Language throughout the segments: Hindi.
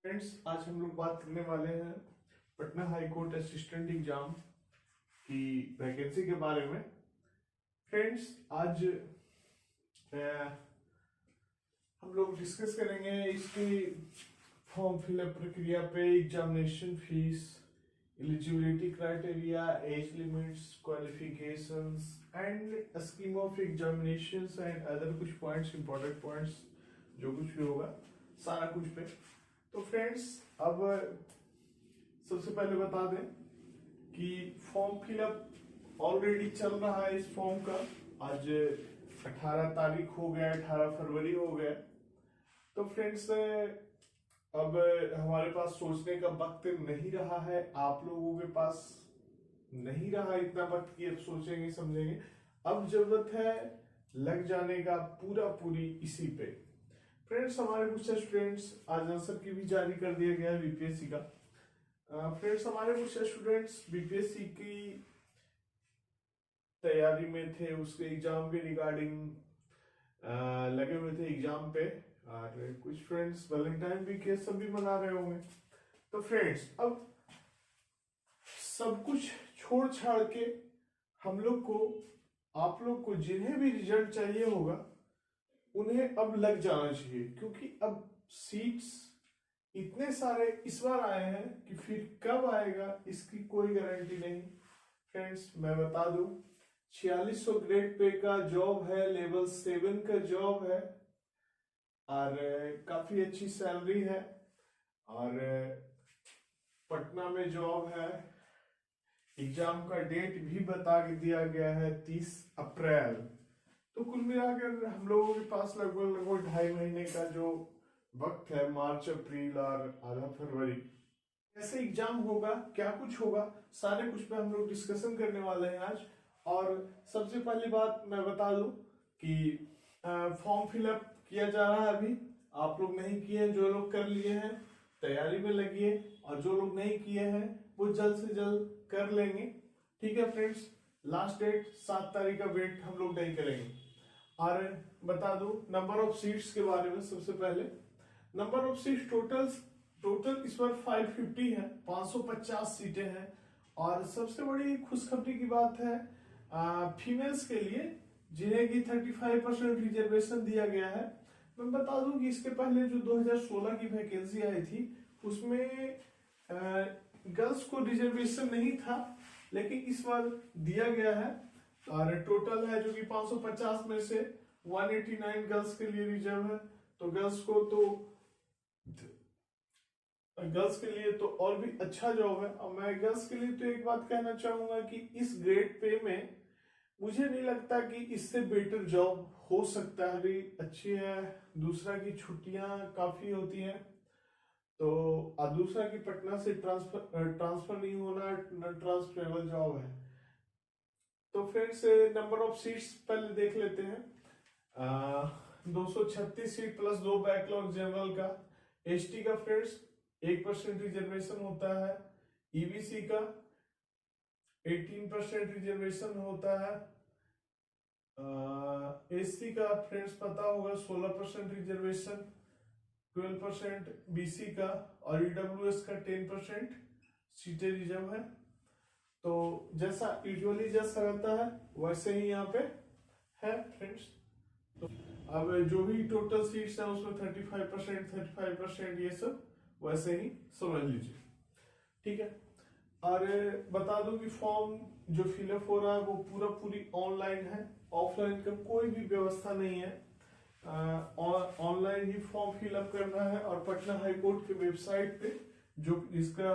फ्रेंड्स, आज हम लोग बात करने वाले हैं Patna high court assistant exam की वैकेंसी के बारे में। फ्रेंड्स, आज हम लोग डिस्कस करेंगे इसकी फॉर्म फिलअप प्रक्रिया पे, examination fees, eligibility criteria, as limits, qualifications and scheme of examinations and other कुछ पॉइंट्स, इंपॉर्टेंट पॉइंट्स, जो कुछ भी होगा सारा कुछ पे। तो फ्रेंड्स, अब सबसे पहले बता दें कि फॉर्म फिलअप ऑलरेडी चल रहा है इस फॉर्म का। आज 18 तारीख हो गया, 18 फरवरी हो गया। तो फ्रेंड्स, अब हमारे पास सोचने का वक्त नहीं रहा है, आप लोगों के पास नहीं रहा इतना वक्त कि अब सोचेंगे समझेंगे। अब जरूरत है लग जाने का पूरी इसी पे। फ्रेंड्स, हमारे कुछ स्टूडेंट्स, आज आंसर की भी जारी कर दिया गया है बीपीएससी का। फ्रेंड्स, हमारे कुछ स्टूडेंट्स बीपीएससी की तैयारी में थे, उसके एग्जाम के रिगार्डिंग लगे हुए थे एग्जाम पे, और कुछ फ्रेंड्स वैलेंटाइन वीक के सब भी मना रहे होंगे। तो फ्रेंड्स, अब सब कुछ छोड़ छाड़ के हम लोग को, आप लोग को जिन्हें भी रिजल्ट चाहिए होगा उन्हें अब लग जाना चाहिए, क्योंकि अब सीट्स इतने सारे इस बार आए हैं कि फिर कब आएगा इसकी कोई गारंटी नहीं। फ्रेंड्स, मैं बता दूं, 4600 ग्रेड पे का जॉब है, लेवल 7 का जॉब है, और काफी अच्छी सैलरी है, और पटना में जॉब है। एग्जाम का डेट भी बता दिया गया है 30 अप्रैल। तो कुल मिलाकर हम लोगों के पास लगभग 2.5 महीने का जो वक्त है, मार्च, अप्रैल और आधा फरवरी, कैसे एग्जाम होगा, क्या कुछ होगा, सारे कुछ पे हम लोग डिस्कशन करने वाले हैं आज। और सबसे पहली बात मैं बता दूं कि फॉर्म फिलअप किया जा रहा है अभी। आप लोग नहीं किए, जो लोग कर लिए हैं तैयारी में लगिए, और जो लोग नहीं किए हैं वो जल्द से जल्द कर लेंगे। ठीक है फ्रेंड्स, लास्ट डेट 7 तारीख का वेट हम लोग नहीं करेंगे। और बता दूं नंबर ऑफ सीट्स के बारे में। सबसे पहले नंबर ऑफ सीट्स टोटल इस बार 550 है, 550 सीटें हैं। और सबसे बड़ी खुशखबरी की बात है फीमेल्स के लिए, जिन्हें की 35% रिजर्वेशन दिया गया है। मैं बता दूं कि इसके पहले जो 2016 की वैकेंसी आई थी उसमें गर्ल्स को रिजर्वेशन नहीं था, लेकिन इस बार दिया गया है। और टोटल है जो कि 550 में से 189 गर्ल्स के लिए रिजर्व है। तो गर्ल्स के लिए तो और भी अच्छा जॉब है। और मैं गर्ल्स के लिए तो एक बात कहना चाहूंगा कि इस ग्रेड पे में मुझे नहीं लगता कि इससे बेटर जॉब हो सकता है। भी अच्छी है, दूसरा की छुट्टियां काफी होती हैं, तो दूसरा की पटना से ट्रांसफर नहीं होना, ट्रांसफरेबल जॉब है। तो फिर से नंबर ऑफ सीट्स पहले देख लेते हैं। 236 सीट प्लस 2 बैकलॉग जनरल का। एसटी का फ्रेंड्स 1% रिजर्वेशन होता है। ईबीसी का 18% रिजर्वेशन होता है। एससी का फ्रेंड्स पता होगा 16% रिजर्वेशन, 12% बीसी का, और ईडब्ल्यूएस का 10% सीटें रिजर्व है। तो जैसा यूजुअली जैसा रहता है वैसे ही यहाँ पे है फ्रेंड्स। तो अब जो भी टोटल सीट्स है उसमें 35% ये सब वैसे ही समझ लीजिए। ठीक है, और बता दूं कि फॉर्म जो फिलअप हो रहा है वो पूरी ऑनलाइन है, ऑफलाइन का कोई भी व्यवस्था नहीं है। ऑनलाइन ही फॉर्म फिलअप करना है। और पटना हाई कोर्ट की वेबसाइट पे, जो इसका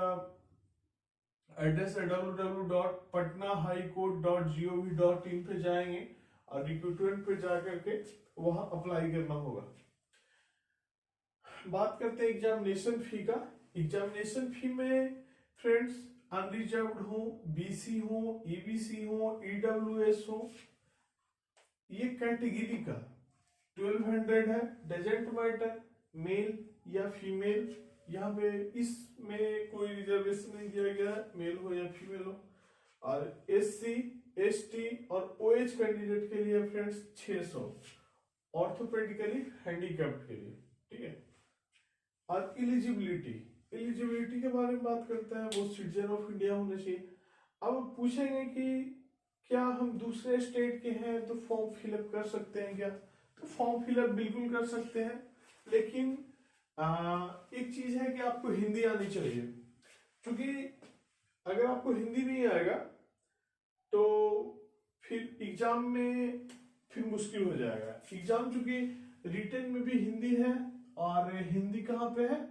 एड्रेस है www.patnahighcourt.gov.in पे जाएंगे और रिक्रूटमेंट पे जाकर के वहां अप्लाई करना होगा। बात करते हैं एग्जामिनेशन फी का। एग्जामिनेशन फी में फ्रेंड्स अनरिजर्व्ड हो, बीसी हो, ईबीसी हो, ईडब्ल्यूएस हो, ये कैटेगरी का 1200 है। डजेंट मैटर मेल या फीमेल, यहाँ पे इसमें कोई रिजर्वेशन नहीं दिया गया है, मेल हो या फीमेल हो। और एससी, एसटी और ओएच कैंडिडेट के लिए फ्रेंड्स 600, ऑर्थोपेडिकली हैंडीकैप्ड के लिए। ठीक है, और एलिजिबिलिटी के बारे में बात करते हैं, वो सिटीजन ऑफ इंडिया होना चाहिए। अब पूछेंगे कि क्या हम दूसरे स्टेट के हैं तो फॉर्म फिलअप कर सकते हैं क्या? तो फॉर्म फिलअप बिल्कुल कर सकते हैं, लेकिन एक चीज है कि आपको हिंदी आनी चाहिए, क्योंकि अगर आपको हिंदी नहीं आएगा तो फिर एग्जाम में फिर मुश्किल हो जाएगा। एग्जाम चूंकि रिटन में भी हिंदी है, और हिंदी कहाँ पे है,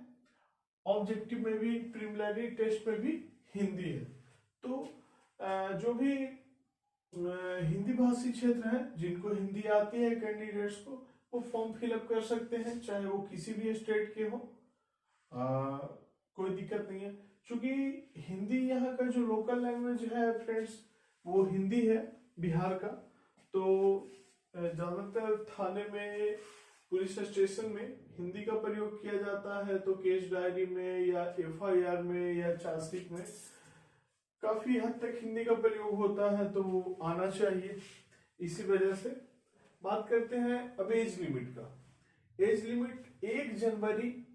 ऑब्जेक्टिव में भी, प्रीलिमिनरी टेस्ट में भी हिंदी है। तो जो भी हिंदी भाषी क्षेत्र है, जिनको हिंदी आती है कैंडिडेट्स को, वो फॉर्म फिलअप कर सकते हैं, चाहे वो किसी भी स्टेट के हो। कोई दिक्कत नहीं है, क्योंकि हिंदी यहाँ का जो लोकल लैंग्वेज है फ्रेंड्स, वो हिंदी है बिहार का। तो ज्यादातर थाने में, पुलिस स्टेशन में हिंदी का प्रयोग किया जाता है। तो केस डायरी में या एफआईआर में या चार्जशीट में काफी हद तक हिंदी का प्रयोग होता है, तो वो आना चाहिए। इसी वजह से बात करते हैं अब एज लिमिट का। एज लिमिट 1 जनवरी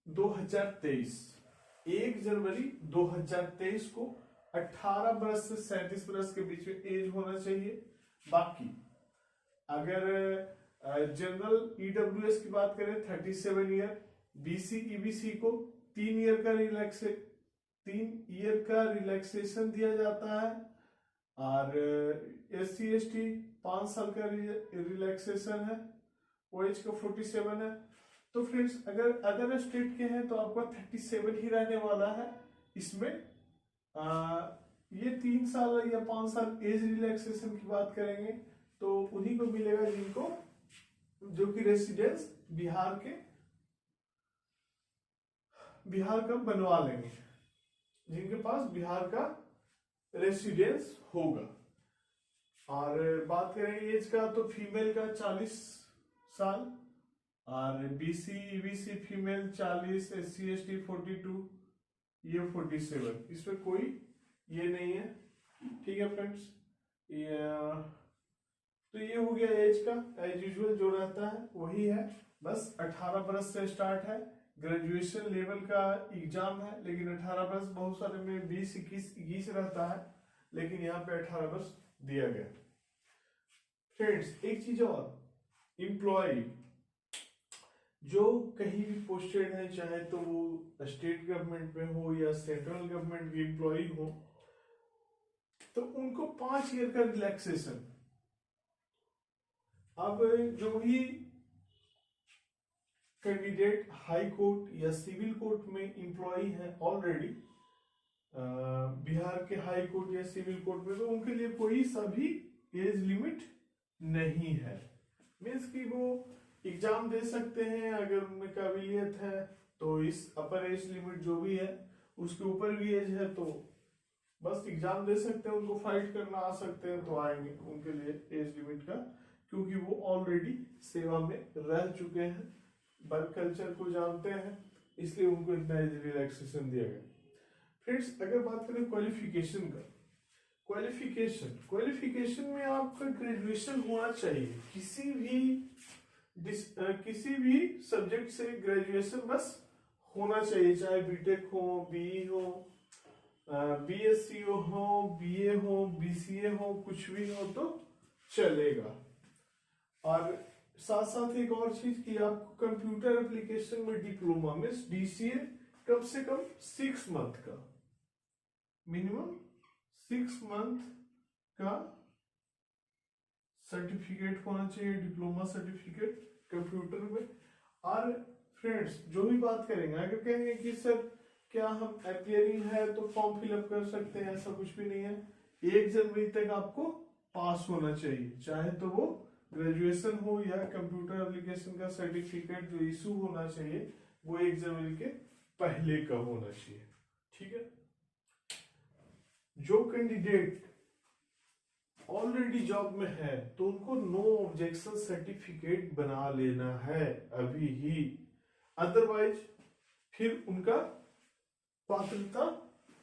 2023 को 18 बरस से 37 बरस के बीच में एज होना चाहिए। बाकी अगर जनरल ईडब्ल्यूएस की बात करें 37 ईयर, बीसी ईबीसी को 3 ईयर का रिलैक्सेशन दिया जाता है, और एससी एसटी 5 साल का रिलैक्सेशन है, ओएच का 47 है। तो फ्रेंड्स अगर अदर स्टेट के हैं तो आपका 37 ही रहने वाला है। इसमें ये 3 साल या 5 साल एज रिलैक्सेशन की बात करेंगे तो उन्हीं को मिलेगा जिनको, जो कि रेसिडेंस बिहार का बनवा लेंगे, जिनके पास बिहार का रेसिडेंस होगा। और बात करें एज का तो फीमेल का 40 साल, और BC EBC female 40, SC ST 42, ये 47, इसमें कोई ये नहीं है। ठीक है फ्रेंड्स, तो ये हो गया एज का। एज यूजुअल जो रहता है वही है, बस 18 बरस से स्टार्ट है। ग्रेजुएशन लेवल का एग्जाम है, लेकिन 18 बरस, बहुत सारे में 20, 21 रहता है, लेकिन यहाँ पे 18 बरस दिया गया। फ्रेंड्स एक चीज और, एम्प्लॉय जो कहीं भी पोस्टेड है, चाहे तो वो स्टेट गवर्नमेंट में हो या सेंट्रल गवर्नमेंट की एम्प्लॉय हो, तो उनको 5 ईयर का रिलैक्सेशन। अब जो भी कैंडिडेट हाई कोर्ट या सिविल कोर्ट में एम्प्लॉय है ऑलरेडी, बिहार के हाई कोर्ट या सिविल कोर्ट में, तो उनके लिए कोई सा भी एज लिमिट नहीं है। मीन्स कि वो एग्जाम दे सकते हैं, अगर उनमें काबिलियत है तो इस अपर एज लिमिट जो भी है उसके ऊपर भी एज है तो बस एग्जाम दे सकते हैं, उनको फाइट करना आ सकते हैं तो आएंगे उनके लिए एज लिमिट का, क्योंकि वो ऑलरेडी सेवा में रह चुके हैं, वर्क कल्चर को जानते हैं, इसलिए उनको इतना एज रिलैक्सेशन दिया गया। फ्रेंड्स अगर बात करें क्वालिफिकेशन का, क्वालिफिकेशन में आपका ग्रेजुएशन होना चाहिए, किसी भी सब्जेक्ट से ग्रेजुएशन बस होना चाहिए, चाहे बीटेक हो, बीई हो, बीएससी हो, बीए हो, बीसीए हो, कुछ भी हो तो चलेगा। और साथ साथ एक और चीज कि आपको कंप्यूटर एप्लीकेशन में डिप्लोमा में डीसीए कम से कम 6 मंथ का, मिनिमम 6 मंथ का सर्टिफिकेट होना चाहिए, डिप्लोमा सर्टिफिकेट कंप्यूटर में। और फ्रेंड्स जो भी बात करेंगे, अगर कहेंगे कि सर क्या हम अपियरिंग है तो फॉर्म फिलअप कर सकते हैं, ऐसा कुछ भी नहीं है। 1 जनवरी तक आपको पास होना चाहिए, चाहे तो वो ग्रेजुएशन हो या कंप्यूटर एप्लीकेशन का सर्टिफिकेट जो इशू होना चाहिए वो 1 जनवरी के पहले का होना चाहिए। ठीक है, जो कैंडिडेट ऑलरेडी जॉब में है तो उनको नो ऑब्जेक्शन सर्टिफिकेट बना लेना है अभी ही, अदरवाइज फिर उनका पात्रता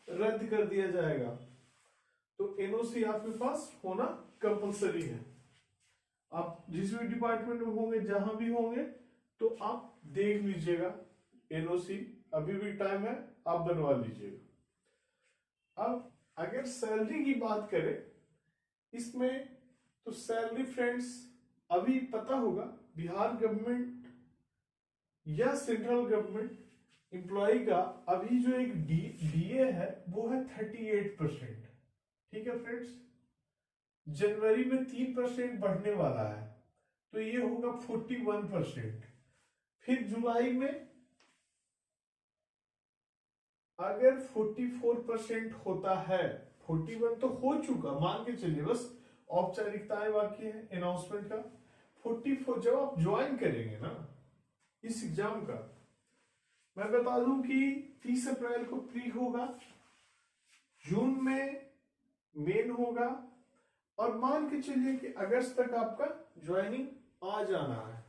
रद्द कर दिया जाएगा। तो एनओसी आपके पास होना कंपलसरी है। आप जिस भी डिपार्टमेंट में होंगे, जहां भी होंगे, तो आप देख लीजिएगा एनओसी, अभी भी टाइम है, आप बनवा लीजिएगा। अब अगर सैलरी की बात करें इसमें, तो सैलरी फ्रेंड्स अभी पता होगा बिहार गवर्नमेंट या सेंट्रल गवर्नमेंट एम्प्लॉय का अभी जो एक डीए है वो है 38%। ठीक है फ्रेंड्स, जनवरी में 3% बढ़ने वाला है, तो ये होगा 41%। फिर जुलाई में अगर 44% होता है, 41 तो हो चुका मान के चलिए, बस औपचारिकताएं बाकी है अनाउंसमेंट का। 44 जब आप ज्वाइन करेंगे ना इस एग्जाम का, मैं बता दूं कि 30 अप्रैल को प्री होगा, जून में मेन होगा, और मान के चलिए कि अगस्त तक आपका ज्वाइनिंग आ जाना है,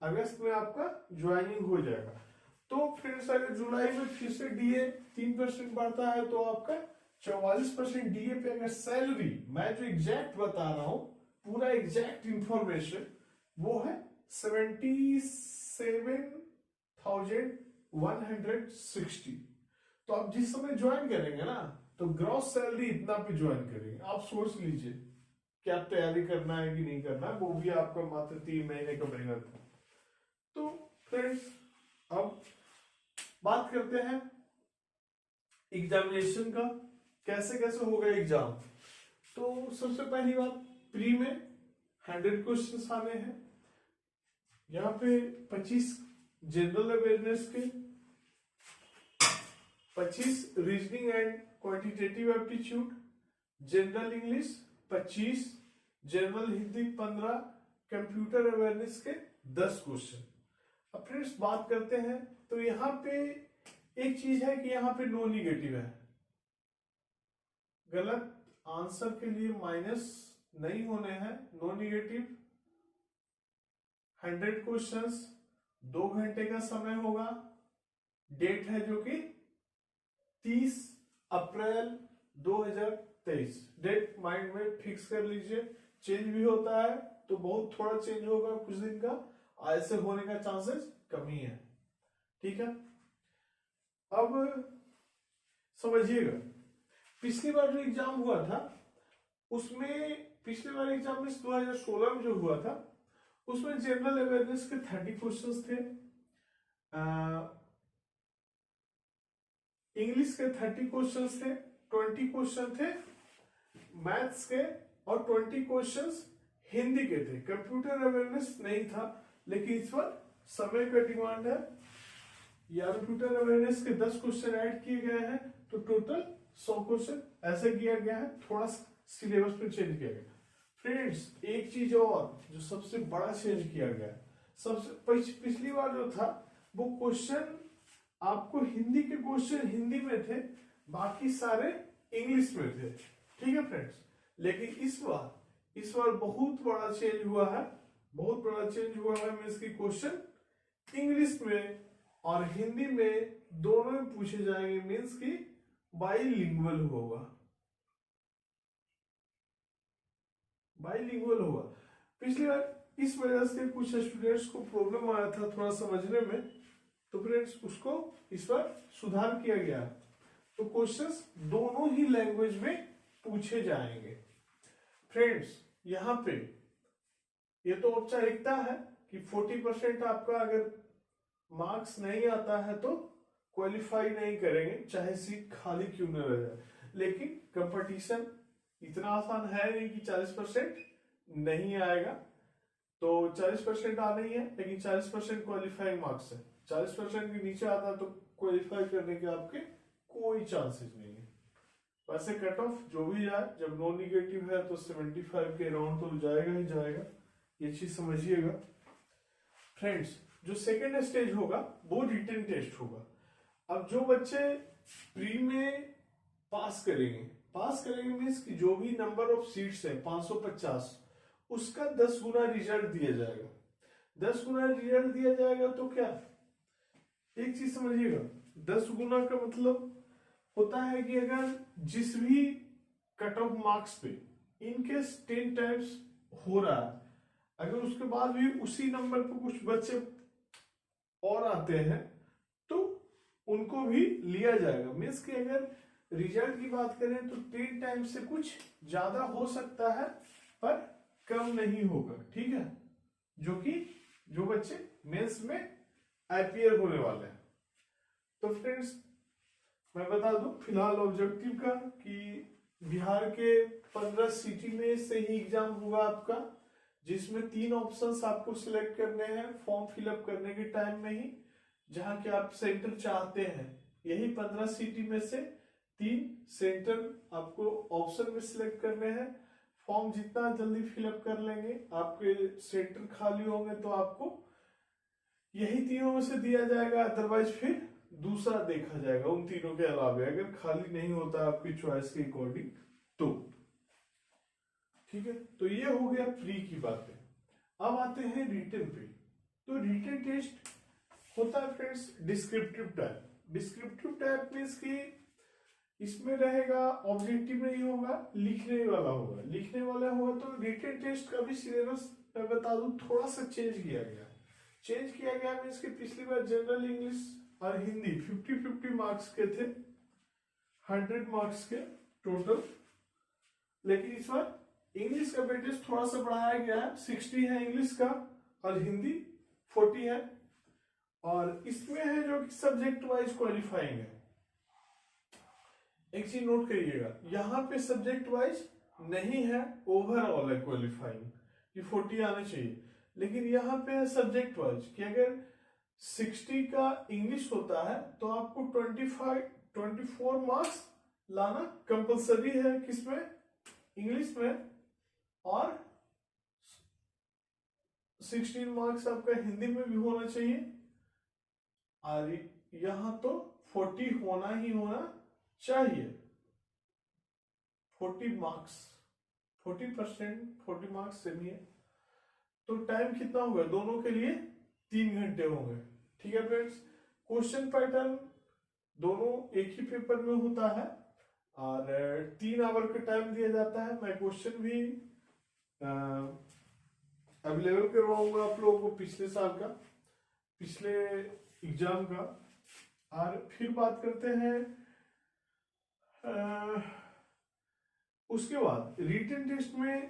अगस्त में आपका ज्वाइनिंग हो जाएगा। तो फ्रेंड्स अगर जुलाई में फिर से डीए 3% बढ़ता है तो आपका 44% डीए पे अगर सैलरी, मैं जो एग्जैक्ट बता रहा हूं पूरा एग्जैक्ट इंफॉर्मेशन, वो है 77,160। तो आप जिस समय ज्वाइन करेंगे ना तो ग्रॉस सैलरी इतना पे ज्वाइन करेंगे। आप सोच लीजिए क्या तैयारी करना है कि नहीं करना है, वो भी आपका मात्र 3 महीने का मेहनत है। तो फ्रेंड्स अब बात करते हैं एग्जामिनेशन का, कैसे कैसे होगा एग्जाम। तो सबसे पहली बात, प्री में 100 क्वेश्चंस आने हैं, यहाँ पे 25 जनरल अवेयरनेस के, 25 reasoning and quantitative aptitude, general English 25, general Hindi 15, computer awareness के 10 क्वेश्चन। अब फ्रेंड्स बात करते हैं, तो यहाँ पे एक चीज है कि यहाँ पे नो निगेटिव है, गलत आंसर के लिए माइनस नहीं होने हैं, नो निगेटिव। 100 क्वेश्चंस, 2 घंटे का समय होगा, डेट है जो कि 30 अप्रैल 2023। डेट माइंड में फिक्स कर लीजिए, चेंज भी होता है तो बहुत थोड़ा चेंज होगा कुछ दिन का, ऐसे होने का चांसेस कम ही है। ठीक है, अब समझिएगा पिछली बार जो एग्जाम हुआ था उसमें, पिछले बार एग्जाम में 2016 में जो हुआ था उसमें जनरल अवेयरनेस के 30 क्वेश्चंस थे, इंग्लिश के 30 क्वेश्चंस थे, 20 क्वेश्चन थे मैथ्स के, और 20 क्वेश्चंस हिंदी के थे। कंप्यूटर अवेयरनेस नहीं था, लेकिन इस बार समय का डिमांड है, या कंप्यूटर अवेयरनेस के 10 क्वेश्चन ऐड किए गए हैं, तो टोटल 100 क्वेश्चन ऐसे किया गया है, थोड़ा सिलेबस पे चेंज किया गया। फ्रेंड्स एक चीज और जो सबसे बड़ा चेंज किया गया, सबसे पिछली बार जो था वो क्वेश्चन आपको हिंदी के क्वेश्चन हिंदी में थे, बाकी सारे इंग्लिश में थे। ठीक है फ्रेंड्स, लेकिन इस बार बहुत बड़ा चेंज हुआ है, बहुत बड़ा चेंज हुआ है। मींस की क्वेश्चन इंग्लिश में और हिंदी में दोनों में पूछे जाएंगे, मींस की बाइलिंगुअल होगा, बाइलिंगुअल होगा। पिछली बार इस वजह से कुछ स्टूडेंट्स को प्रॉब्लम आया था थोड़ा समझने में, तो फ्रेंड्स उसको इस बार सुधार किया गया, तो क्वेश्चंस दोनों ही लैंग्वेज में पूछे जाएंगे। फ्रेंड्स यहाँ पे ये तो औपचारिकता है कि 40% आपका अगर मार्क्स नहीं आता है तो क्वालिफाई नहीं करेंगे, चाहे सीट खाली क्यों न रह जाए। लेकिन कंपटीशन इतना आसान है नहीं कि 40% नहीं आएगा, तो 40% आना ही है, लेकिन 40% क्वालिफाइंग मार्क्स है। 40% के नीचे आता है तो क्वालिफाई करने के आपके कोई चांसेस नहीं है। वैसे कट ऑफ जो भी जाए, जब नो निगेटिव है तो 75 के अराउंड तो जाएगा ही जाएगा, ये चीज समझिएगा। फ्रेंड्स जो सेकेंड स्टेज होगा वो रिटन टेस्ट होगा। अब जो बच्चे प्री में पास करेंगे मीन्स कि जो भी नंबर ऑफ सीट्स है 550, उसका 10 गुना रिजल्ट दिया जाएगा। 10 गुना रिजल्ट दिया जाएगा तो क्या, एक चीज समझिएगा, 10 गुना का मतलब होता है कि अगर जिस भी कट ऑफ मार्क्स पे इनकेस 10 टाइम्स हो रहा है, अगर उसके बाद भी उसी नंबर पे कुछ बच्चे और आते हैं तो उनको भी लिया जाएगा। मीन्स कि अगर रिजल्ट की बात करें तो 10 टाइम से कुछ ज्यादा हो सकता है पर कम नहीं होगा, ठीक है, जो कि जो बच्चे मेंस में अपीयर होने वाले हैं। तो फ्रेंड्स मैं बता दूं फिलहाल ऑब्जेक्टिव का कि बिहार के 15 सिटी में से ही एग्जाम होगा आपका, जिसमें 3 ऑप्शंस आपको सिलेक्ट करने हैं फॉर्म फिलअप करने के टाइम में ही, जहां के आप सेंटर चाहते हैं। यही 15 सिटी में से 3 सेंटर आपको ऑप्शन में सिलेक्ट करने हैं। फॉर्म जितना जल्दी फिलअप कर लेंगे, आपके सेंटर खाली होंगे तो आपको यही तीनों में से दिया जाएगा, अदरवाइज फिर दूसरा देखा जाएगा उन तीनों के अलावा, अगर खाली नहीं होता आपकी चॉइस के अकॉर्डिंग तो। ठीक है, तो ये हो गया प्री की बातें। अब आते हैं रिटन पे। तो रिटन टेस्ट होता है friends descriptive type. Descriptive type means कि इसमें रहेगा ऑब्जेक्टिव नहीं होगा, लिखने वाला होगा। लिखने वाला होगा तो रिटन टेस्ट का भी सिलेबस मैं बता दूं थोड़ा सा चेंज किया गया। चेंज किया गया मीन्स कि पिछली बार जनरल इंग्लिश और हिंदी 50-50 मार्क्स के थे, 100 मार्क्स के टोटल, लेकिन इस बार इंग्लिश का वेटेज थोड़ा सा बढ़ाया गया है, 60 है इंग्लिश का और हिंदी 40 है। और इसमें है जो कि सब्जेक्ट वाइज क्वालिफाइंग है। एक चीज नोट करिएगा, यहाँ पे सब्जेक्ट वाइज नहीं है, ओवरऑल है क्वालिफाइंग कि 40 आने चाहिए, लेकिन यहाँ पे है सब्जेक्ट वाइज कि अगर 60 का इंग्लिश होता है तो आपको 24 मार्क्स लाना कंपलसरी है, किसमें, इंग्लिश में, और 16 मार्क्स आपका हिंदी में भी होना चाहिए। और यहां तो 40 होना ही होना चाहिए, 40 मार्क्स, 40%, 40 मार्क्स सेम ही है। तो टाइम कितना होगा दोनों के लिए, 3 घंटे होंगे। ठीक है फ्रेंड्स, क्वेश्चन पैटर्न दोनों एक ही पेपर में होता है और 3 आवर का टाइम दिया जाता है। मैं क्वेश्चन भी अवेलेबल करवाऊंगा आप लोगों को पिछले साल का, पिछले एग्जाम का। और फिर बात करते हैं उसके बाद रिटन टेस्ट में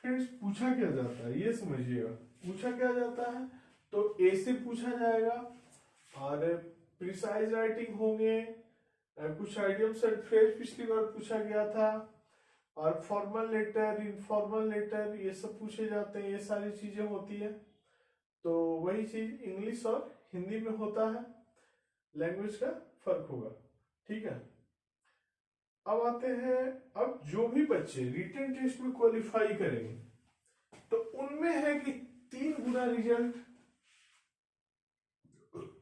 फ्रेंड्स पूछा क्या जाता है, ये समझिएगा। पूछा क्या जाता है तो ए से पूछा जाएगा और प्रिसाइज राइटिंग होंगे, कुछ आइडियम्स एंड फ्रेज पिछली बार पूछा गया था, और फॉर्मल लेटर, इनफॉर्मल लेटर, ये सब पूछे जाते हैं, ये सारी चीजें होती है। तो वही चीज इंग्लिश और हिंदी में होता है, लैंग्वेज का फर्क होगा। ठीक है, अब आते हैं, अब जो भी बच्चे रिटन टेस्ट में क्वालिफाई करेंगे तो उनमें है कि 3 गुना रिजल्ट,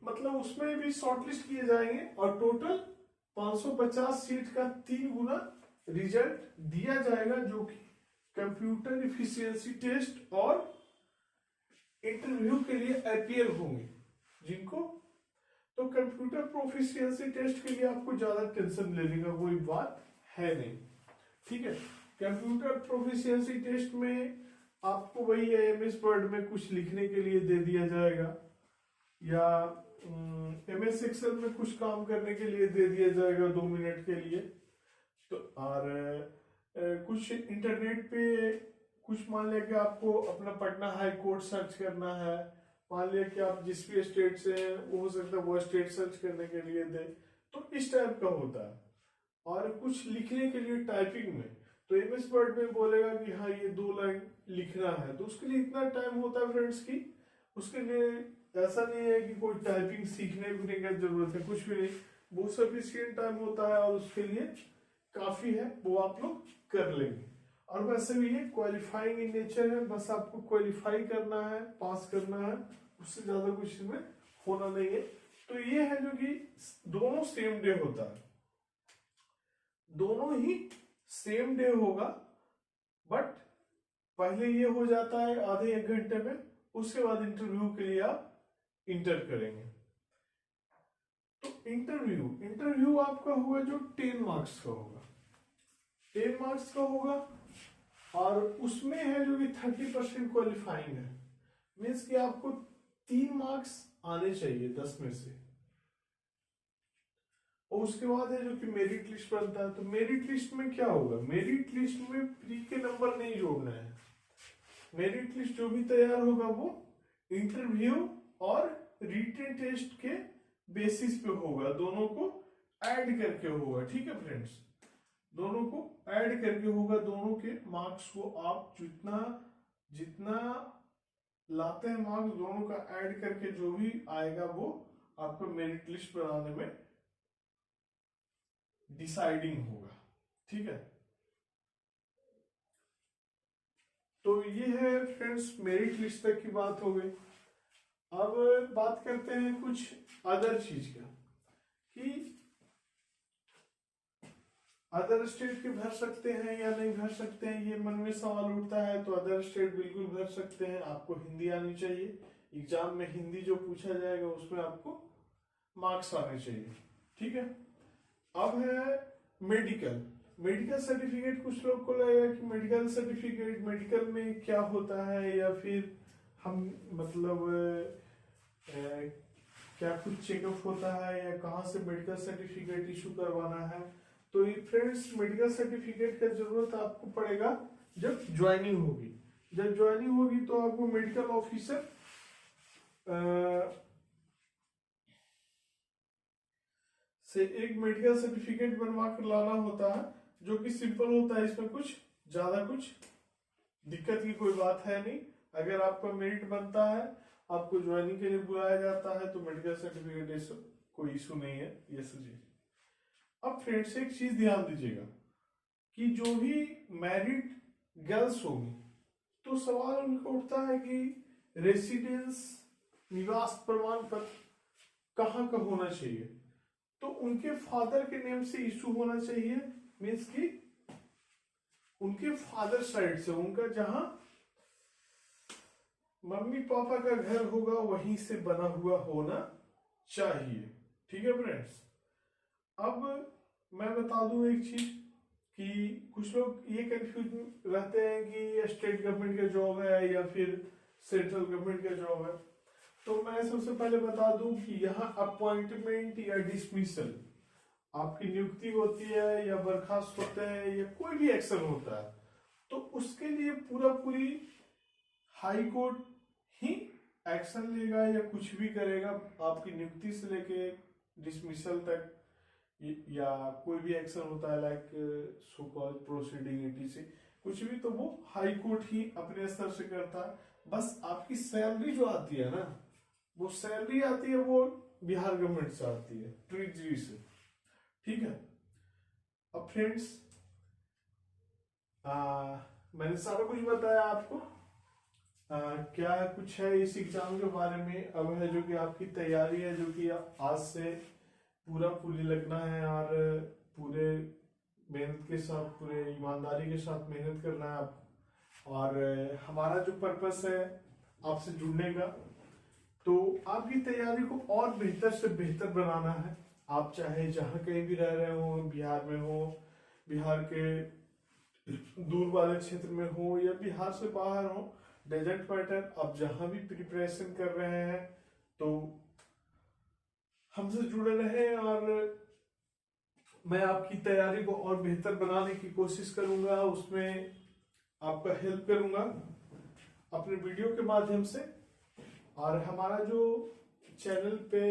मतलब उसमें भी शॉर्टलिस्ट किए जाएंगे और टोटल 550 सीट का 3 गुना रिजल्ट दिया जाएगा, जो कि कंप्यूटर इफिशियंसी टेस्ट और इंटरव्यू के लिए अपीयर होंगे जिनको। तो कंप्यूटर प्रोफिशिएंसी टेस्ट के लिए आपको ज्यादा टेंशन लेने का कोई बात है नहीं। ठीक है, कंप्यूटर प्रोफिशिएंसी टेस्ट में आपको वही एमएस वर्ड में कुछ लिखने के लिए दे दिया जाएगा, या एमएस एक्सेल में कुछ काम करने के लिए दे दिया जाएगा 2 मिनट के लिए। तो और कुछ इंटरनेट पे कुछ, मान लिया कि आपको अपना पटना हाई कोर्ट सर्च करना है, मान लिया कि आप जिस भी स्टेट से हैं वो हो सकता है वो स्टेट सर्च करने के लिए दे, तो इस टाइप का होता है। और कुछ लिखने के लिए टाइपिंग में तो एमएस वर्ड में बोलेगा कि हाँ ये 2 लाइन लिखना है, तो उसके लिए इतना टाइम होता है फ्रेंड्स की, उसके लिए ऐसा नहीं है कि कोई टाइपिंग सीखने की जरूरत है, कुछ भी नहीं, वो सफिशिएंट टाइम होता है और उसके लिए काफी है, वो आप लोग कर लेंगे। और वैसे भी ये क्वालिफाइंग इन नेचर है, बस आपको क्वालिफाई करना है, पास करना है, उससे ज्यादा कुछ इसमें होना नहीं है। तो ये है जो कि दोनों सेम डे होता है, दोनों ही सेम डे होगा, बट पहले ये हो जाता है आधे 1 घंटे में, उसके बाद इंटरव्यू के लिए आप इंटर करेंगे। तो इंटरव्यू आपका होगा जो 10 मार्क्स का होगा, 10 मार्क्स का होगा, और उसमें है जो कि 30% क्वालिफाइंग है। मीन्स कि आपको 3 मार्क्स आने चाहिए 10 में से, और उसके बाद है जो कि मेरिट लिस्ट बनता है। तो मेरिट लिस्ट में क्या होगा, मेरिट लिस्ट में प्री के नंबर नहीं जोड़ना है। मेरिट लिस्ट जो भी तैयार होगा वो इंटरव्यू और रिटन टेस्ट के बेसिस पे होगा, दोनों को ऐड करके होगा। ठीक है फ्रेंड्स, दोनों को ऐड करके होगा, दोनों के मार्क्स को आप जितना जितना लाते हैं मार्क्स दोनों का ऐड करके जो भी आएगा वो आपका मेरिट लिस्ट बनाने में डिसाइडिंग होगा। ठीक है, तो ये है फ्रेंड्स मेरिट लिस्ट तक की बात हो गई। अब बात करते हैं कुछ अदर चीज का कि अदर स्टेट के भर सकते हैं या नहीं भर सकते हैं, ये मन में सवाल उठता है। तो अदर स्टेट बिल्कुल भर सकते हैं, आपको हिंदी आनी चाहिए। एग्जाम में हिंदी जो पूछा जाएगा उसमें आपको मार्क्स आने चाहिए। ठीक है, अब है मेडिकल। मेडिकल सर्टिफिकेट, कुछ लोग को लगेगा कि मेडिकल सर्टिफिकेट मेडिकल में क्या होता है, या फिर हम मतलब क्या कुछ चेकअप होता है, या कहाँ से मेडिकल सर्टिफिकेट इशू करवाना है। तो फ्रेंड्स मेडिकल सर्टिफिकेट का जरूरत आपको पड़ेगा जब ज्वाइनिंग होगी। जब ज्वाइनिंग होगी तो आपको मेडिकल ऑफिसर से एक मेडिकल सर्टिफिकेट बनवा कर लाना होता है, जो कि सिंपल होता है। इसमें कुछ ज्यादा कुछ दिक्कत की कोई बात है नहीं। अगर आपका मेरिट बनता है, आपको ज्वाइनिंग के लिए बुलाया जाता है, तो मेडिकल सर्टिफिकेट कोई इशू नहीं है ये चीज। अब फ्रेंड्स एक चीज ध्यान दीजिएगा कि जो भी मैरिड गर्ल्स होंगी तो सवाल उनका उठता है कि रेसिडेंस निवास प्रमाण पत्र कहाँ का होना चाहिए। तो उनके फादर के नेम से इशू होना चाहिए, मीन्स कि उनके फादर साइड से, उनका जहां मम्मी पापा का घर होगा वहीं से बना हुआ होना चाहिए। ठीक है फ्रेंड्स, अब मैं बता दूं एक चीज कि कुछ लोग ये कंफ्यूज रहते हैं कि ये स्टेट गवर्नमेंट का जॉब है या फिर सेंट्रल गवर्नमेंट का जॉब है। तो मैं सबसे पहले बता दूं कि यहाँ अपॉइंटमेंट या डिसमिसल, आपकी नियुक्ति होती है या बर्खास्त होते हैं या कोई भी एक्शन होता है, तो उसके लिए पूरी हाई कोर्ट ही एक्शन लेगा या कुछ भी करेगा। आपकी नियुक्ति से लेके डिसमिसल तक, या कोई भी एक्शन होता है like so called proceeding etc, कुछ भी, तो वो हाई कोर्ट ही अपने स्तर से करता है। बस आपकी सैलरी जो आती है ना, वो सैलरी आती है वो बिहार गवर्नमेंट से आती है, ट्रेजरी से। ठीक है, अब फ्रेंड्स मैंने सारा कुछ बताया आपको। क्या कुछ है इस एग्जाम के बारे में, अब है जो कि आपकी तैयारी है, जो कि आज से पूरी लगना है और पूरे मेहनत के साथ, पूरे ईमानदारी के साथ मेहनत करना है आप। और हमारा जो पर्पस है आपसे जुड़ने का, तो आपकी तैयारी को और बेहतर से बेहतर बनाना है। आप चाहे जहां कहीं भी रह रहे हो, बिहार में हो, बिहार के दूर वाले क्षेत्र में हो या बिहार से बाहर हो, डजंट मैटर, आप जहां भी प्रिपरेशन कर रहे हैं तो हमसे जुड़े रहे और मैं आपकी तैयारी को और बेहतर बनाने की कोशिश करूंगा, उसमें आपका हेल्प करूंगा अपने वीडियो के माध्यम से। और हमारा जो चैनल पे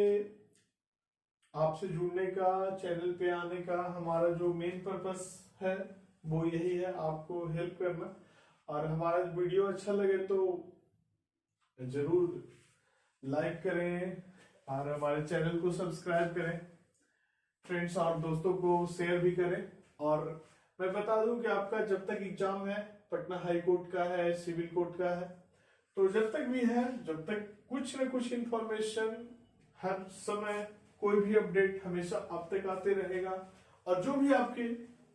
आपसे जुड़ने का, चैनल पे आने का हमारा जो मेन पर्पस है वो यही है, आपको हेल्प करना। और हमारा वीडियो अच्छा लगे तो जरूर लाइक करें और हमारे चैनल को सब्सक्राइब करें, फ्रेंड्स और दोस्तों को शेयर भी करें। और मैं बता दूं कि आपका जब तक एग्जाम है, पटना हाई कोर्ट का है, सिविल कोर्ट का है, तो जब तक भी है, जब तक कुछ न कुछ इंफॉर्मेशन, हर समय कोई भी अपडेट हमेशा आप तक आते रहेगा। और जो भी आपके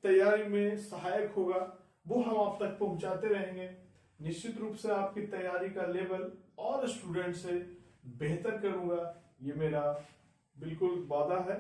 तैयारी में सहायक होगा वो हम आप तक पहुंचाते रहेंगे। निश्चित रूप से आपकी तैयारी का लेवल और स्टूडेंट से बेहतर करूंगा, ये मेरा बिल्कुल वादा है।